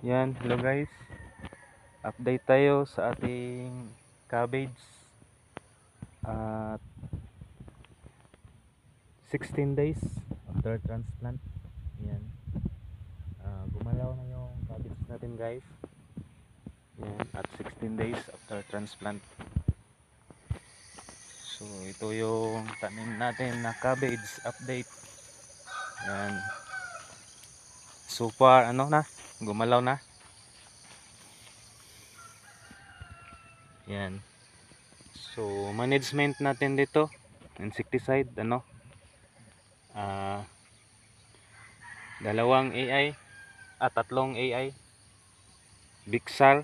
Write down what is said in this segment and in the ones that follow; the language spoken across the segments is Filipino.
Yan, hello guys. Update tayo sa ating cabbage at 16 days after transplant. Yan. Gumalaw na yung cabbage natin guys. Yan, at 16 days after transplant. So, ito yung tanim natin na cabbage update. Yan. So far, gumalaw na. Yan. So, management natin dito, insecticide, dalawang AI at tatlong AI, Bixar,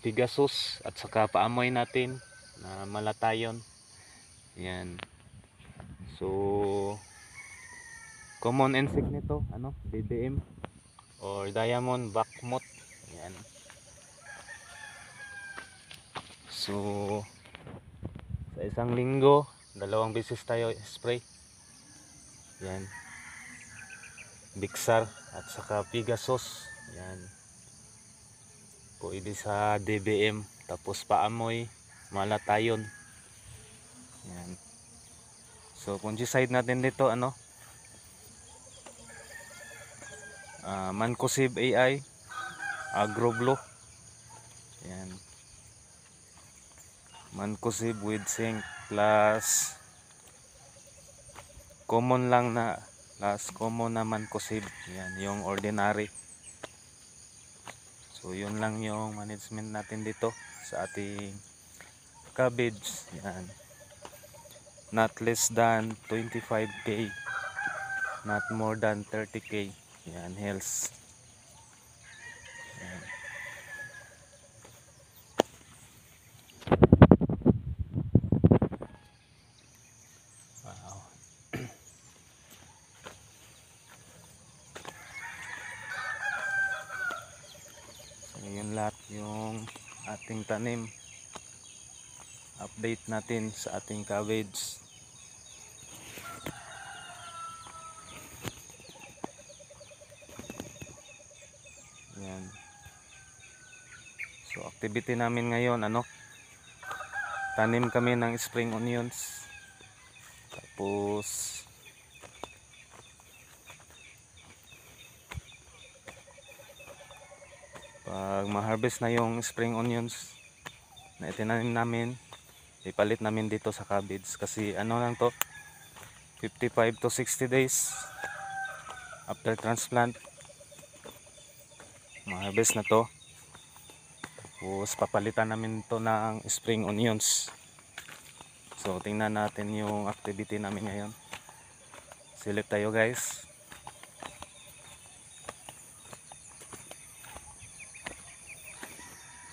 Pegasus, at saka paamoy natin na Malatayon. Yan. So, common insect nito, DDM or diamond backmoth. Yan. So, sa isang linggo, 2 beses tayo spray. Yan. Bixar at saka Pegasus. Yan. Pwede sa DBM, tapos paamoy Malatayon. Yan. So, fungicide natin dito, Mancozeb AI, Agroblo. Yan. Mancozeb with zinc plus common na Mancozeb. Yan, yung ordinary. So, yun lang yung management natin dito sa ating cabbage. Yan. Not less than 25k, not more than 30k. Yan, health. Yan. Wow. So, yun lahat yung ating tanim. Update natin sa ating cabbage. Yan. So, activity namin ngayon, tanim kami ng spring onions. Tapos pag ma-harvest na yung spring onions na itinanim namin, ipalit namin dito sa cabbage kasi lang to, 55 to 60 days after transplant ma-harvest na to. Tapos papalitan namin to ng spring onions. So tingnan natin yung activity namin ngayon. Silip tayo guys.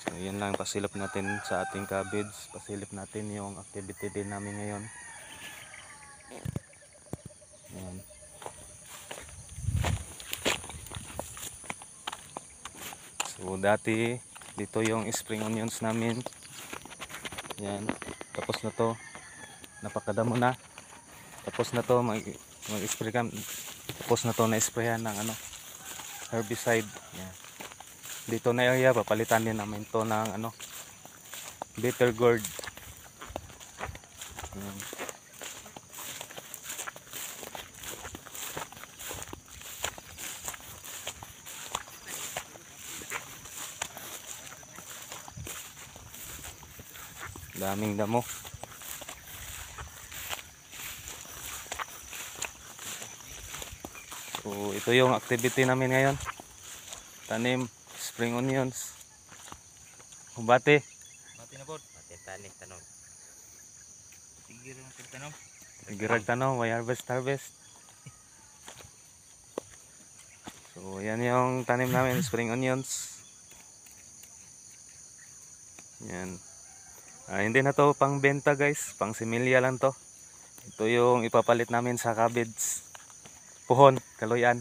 So yan lang, pasilip natin sa ating cabbage. Pasilip natin yung activity din namin ngayon. Yan. So dati dito yung spring onions namin. Yan. Tapos na to. Napakadamo na. Tapos na to mag-spray kami. Tapos na to na-sprayan ng herbicide. Yan. Dito na area papalitan din namin to ng bitter gourd. Yan. Daming damo. So ito yung activity namin ngayon. Tanim spring onions. Bate. Bati na po. Bati tanik tanong. Sige rin ang tanong. Girag tanong, may harvest. So yan yung tanim namin, spring onions. Yan. Hindi na to pang benta guys, pang similya lang to. Ito yung ipapalit namin sa cabbage. Puhon, kaloyan.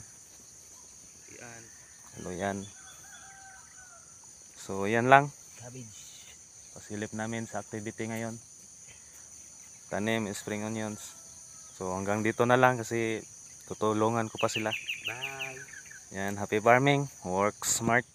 So yan lang. Cabbage. Pasilip namin sa activity ngayon. Tanim spring onions. So hanggang dito na lang kasi tutulungan ko pa sila. Bye. Yan, happy farming, work smart.